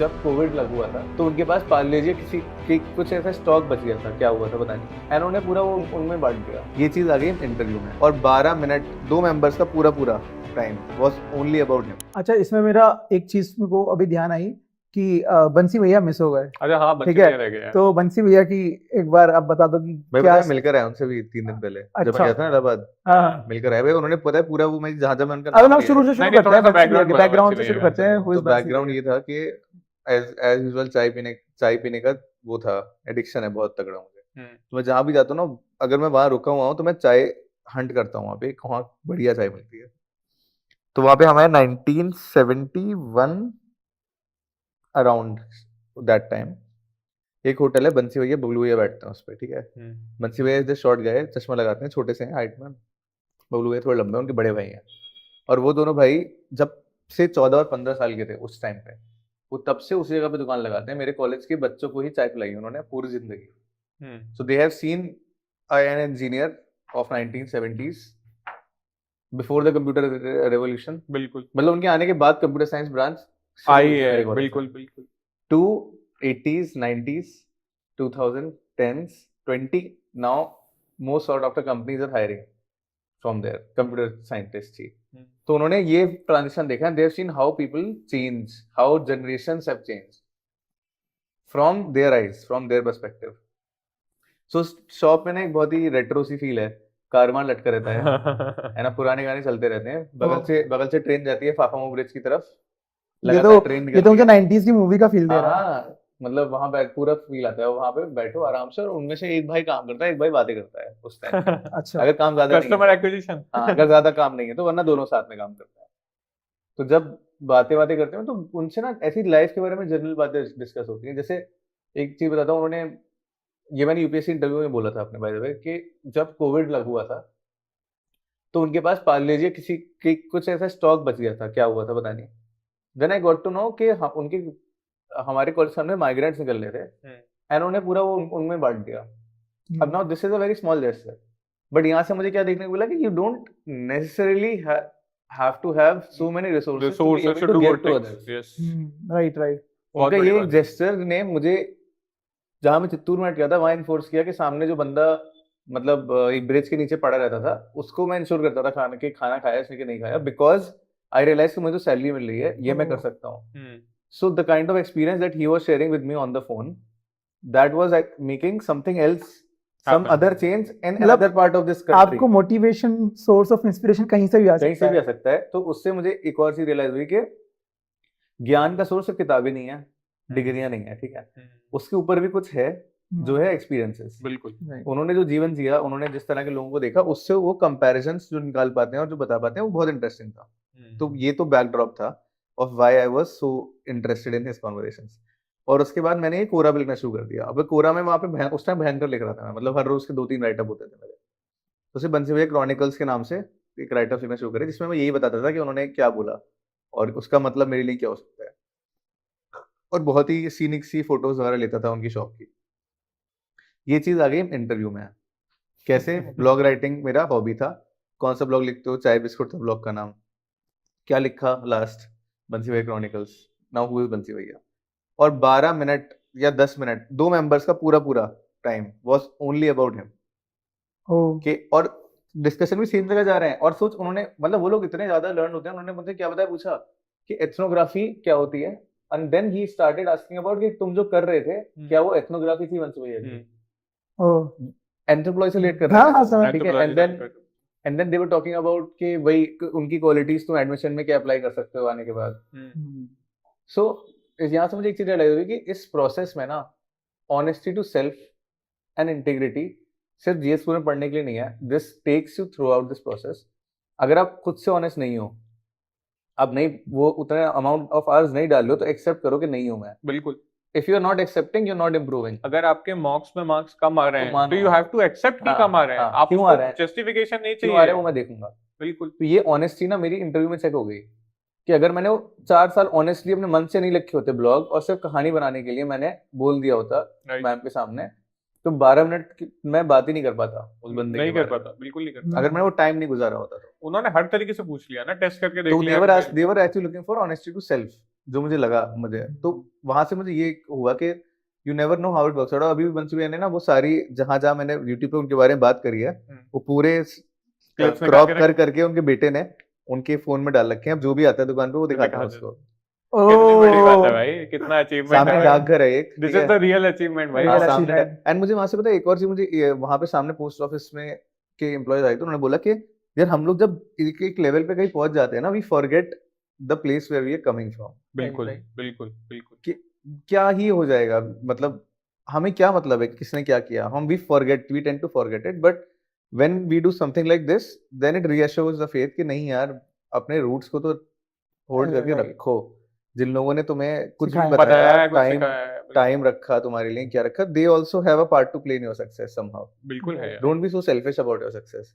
जब कोविड लग हुआ था तो उनके पास पार्लेजी किसी की कुछ ऐसा स्टॉक बच गया था, क्या हुआ था पता नहीं, एंड उन्होंने पूरा वो उनमें बांट दिया। ये चीज आ गई इंटरव्यू में, और 12 मिनट 2 मेंबर्स का पूरा time was only about him. अच्छा, इसमें मेरा एक चीज को अभी ध्यान आई कि बंसी भैया मिस हो गए। अच्छा हाँ, बंसी ठीक है, भैया रह गए हैं। तो बंसी भैया की एक बार आप बता दो कि मैं क्या पता है मिलकर आया उनसे भी 3 दिन पहले, जब अच्छा। गया था ना इलाहाबाद, हाँ, मिलकर आए भाई। उन्होंने पता है पूरा वो, मैं जहाँ जहाँ मैं उनका अब नाम हम लिया शुरू है, से शुरू नहीं, करते हैं, थोड़ा सा background बैकग्राउंड से बताओ, शुरू करते हैं। Who is तो बंसी बैकग्राउंड भैया? ये था कि एज यूजुअल चाय पीने का वो था, एडिक्शन है बहुत तगड़ा मुझे। तो मैं जहाँ भी जाता हूँ ना, अगर मैं वहाँ रुका हुआ हूँ तो मैं चाय हंट करता हूँ वहाँ पे, वहाँ बढ़िया चाय मिलती है। तो वहाँ पे हमारे 1971 अराउंड दैट टाइम एक होटल है, बंसी भैया बबलू भैया बैठते हैं उस पर, ठीक है। बंसी भैया जैसे शॉर्ट गए, चश्मा लगाते हैं, छोटे से हैं हाइट में, बबलू भैया थोड़े लंबे हैं, उनके बड़े भाई हैं। और वो दोनों भाई जब से 14 और 15 साल के थे उस टाइम पे, वो तब से उसी जगह पे दुकान लगाते हैं। मेरे कॉलेज के बच्चों को ही चाय पिलाई उन्होंने पूरी जिंदगी। So they have seen an engineer of 1970s before the computer revolution. बिल्कुल मतलब उनके आने के बाद कंप्यूटर साइंस ब्रांच आई है, बिल्कुल बिल्कुल। to 80s, 90s, 2010s, 20. Now, most sought after companies are hiring from there, computer scientists ही। तो उन्होंने ये ट्रांजिशन देखा, they have seen how people change, how generations have changed from their eyes, from their perspective. So shop में ना एक बहुत ही retro सी feel है, कारवान लटका रहता है ना, पुराने गाने चलते रहते हैं, बगल से ट्रेन जाती है फाफामो ब्रिज की तरफ, लगातार ट्रेन ये तो मुझे 90s की मूवी का फील दे रहा है। हाँ, मतलब वहां बैठ पूरा फील आता है, वहां पे बैठो आराम से, और उनमें से एक भाई काम करता है, एक भाई बातें करता है उस टाइम। अच्छा, अगर काम ज्यादा नहीं कस्टमर है, एक्विजिशन। हाँ, अगर ज्यादा काम नहीं है तो, वरना दोनों साथ में काम करता है। तो जब बातें करते हैं तो उनसे ना ऐसी लाइफ के बारे में जनरल बातें डिस्कस होती हैं। जैसे एक चीज बताता हूँ, उन्होंने, ये मैंने यूपीएससी इंटरव्यू में बोला था अपने बाय द वे, कि जब कोविड लग हुआ था तो उनके पास पार्लेजी किसी की कुछ ऐसा स्टॉक बच गया था, क्या हुआ था पता नहीं। Then I got to know कि उनके हमारे कॉलेज सामने माइग्रेंट्स निकल रहे थे, एंड उन्होंने पूरा वो उनमें बांट दिया। अब now this is a very small gesture, but यहाँ से मुझे क्या देखने को मिला कि you don't necessarily have to have so many resources to get to others. Yes, right right. उनका ये जेस्चर ने मुझे, जहाँ मैं चित्तूर में गया था, वहाँ इन्फोर्स किया कि सामने जो बंदा मतलब एक ब्रिज के नीचे पड़ा रहता था, उसको मैं इंश्योर करता था खाना खाया इसने कि नहीं खाया, बिकॉज आई रियलाइज कि मुझे तो सैलरी मिल रही है, ये मैं कर सकता हूँ। So the kind of experience that he was sharing with me on the phone, that was like making something else, some other change in another part of this country. आपको मोटिवेशन, सोर्स ऑफ इंस्पिरेशन कहीं से भी आ सकता है। तो उससे मुझे एक और चीज रियलाइज हुई कि ज्ञान का सोर्स सिर्फ किताबें नहीं है, डिग्रियां नहीं है, ठीक है, उसके ऊपर भी कुछ है जो है एक्सपीरियंसेस। बिल्कुल, उन्होंने जो जीवन जिया, उन्होंने जिस तरह के लोगों को देखा, उससे वो कंपैरिजंस जो निकाल पाते हैं और जो बता पाते हैं, वो बहुत इंटरेस्टिंग था। तो ये तो बैकड्रॉप था of why I was so interested in his conversations। और उसके बाद मैंने कोरा भी लिखना शुरू कर दिया। अब कोरा में वहाँ पे उस टाइम भयंकर लिख रहा था मैं, मतलब हर रोज के 2-3 राइटअप होते थे मेरे। तो सिर्फ बंसी भैया क्रॉनिकल्स के नाम से एक राइटअप लिखना शुरू करें, जिसमें मैं यही बताता था कि उन्होंने क्या बोला और उसका मतलब मेरे लिए क्या हो सकता है, और बहुत ही सीनिक सी फोटोज वगैरह लेता था उनकी शॉप की। ये चीज आ गई इंटरव्यू में। कैसे ब्लॉग राइटिंग मेरा हॉबी था। कौन सा ब्लॉग लिखते हो, चाय बिस्कुट था ब्लॉग का नाम। क्या लिखा लास्ट, बंसी भैया क्रॉनिकल्स, नाउ हु इज बंसी भैया। और 12 मिनट या 10 मिनट 2 मेंबर्स का पूरा time was only about him. Okay, और डिस्कशन भी सेम जगह जा रहे हैं। और सोच, उन्होंने, मतलब वो लोग इतने ज्यादा लर्न होते हैं, उन्होंने मुझसे क्या बताया, पूछा कि एथनोग्राफी क्या होती है, and then he started asking about कि तुम जो कर रहे थे क्या वो एथनोग्राफी थी बंसी भैया की। एंथ्रोपोलॉजी से रिलेट कर रहे हैं, ठीक है। And then they were talking about कि भाई उनकी क्वालिटीज तुम एडमिशन में क्या अप्लाई कर सकते हो आने के बाद। सो यहाँ से मुझे एक चीज रियलाइज हुई कि इस प्रोसेस में ना, honesty to self and integrity सिर्फ जीएस में पढ़ने के लिए नहीं है। This takes you throughout this process. अगर आप खुद से ऑनेस्ट नहीं हो, आप नहीं वो उतने अमाउंट ऑफ आवर्स नहीं डाल लो, तो एक्सेप्ट करो कि नहीं हूं मैं। बिल्कुल। If you are not accepting, you're not improving. अगर आपके मार्क्स में मार्क्स कम आ रहे हैं, तो you have to accept कि कम आ रहे हैं। आप क्यों आ रहे हैं, जस्टिफिकेशन नहीं चाहिए, क्यों आ रहे हैं वो मैं देखूंगा। बिल्कुल। तो ये ऑनेस्टी ना मेरी इंटरव्यू में चेक हो गई कि अगर मैंने वो 4 साल ऑनेस्टली अपने मन से नहीं लिखे होते ब्लॉग, और सिर्फ कहानी बनाने के लिए मैंने बोल दिया होता मैम के सामने, तो 12 मिनट मैं बात ही नहीं कर पाता उस बंदे के, नहीं कर पाता, बिल्कुल नहीं करता, अगर मैंने वो टाइम नहीं गुजारा होता। तो उन्होंने हर तरीके से पूछ लिया ना, टेस्ट करके देख लिया। They were actually looking for honesty to self। जो मुझे लगा मुझे, तो वहां से मुझे ये हुआ कि you never know how it works. और अभी भी बंसी भैया ने ना वो सारी जहां जहां मैंने यूट्यूब पे उनके बारे में बात करी है वो पूरे Clips क्रॉप निकाल के कर करके उनके बेटे ने उनके फोन में डाल रखे हैं। अब जो भी आता है दुकान पे वो दिखाता है दिखा उसको। कितनी बड़ी बात है ओ भाई, कितना अचीवमेंट सामने है। डाकघर है एक, दिस ठीक इज है? द रियल अचीवमेंट भाई। हाँ, Real सामने achievement. एंड मुझे वहां से पता है एक और चीज, मुझे वहां पे सामने पोस्ट ऑफिस में के एम्प्लॉयज आए थे, उन्होंने बोला कि यार हम लोग जब एक लेवल पे कहीं पहुंच जाते हैं ना, we forget the place where we are coming from. बिल्कुल Right. बिल्कुल बिल्कुल। कि क्या ही हो जाएगा, मतलब हमें क्या मतलब है कि किसने क्या किया, हम we tend to forget it, but when we do something like this then it reassures the faith कि नहीं यार, अपने रूट्स को तो होल्ड करके Right. रखो। जिन लोगों ने तुम्हें कुछ भी सिखाया। बताया बताया, है, कुछ टाइम सिखाया है, बिल्कुल। टाइम रखा तुम्हारे लिए, क्या रखा, they also have a part two play in your success somehow. बिल्कुल है यार। Don't be so selfish about your success.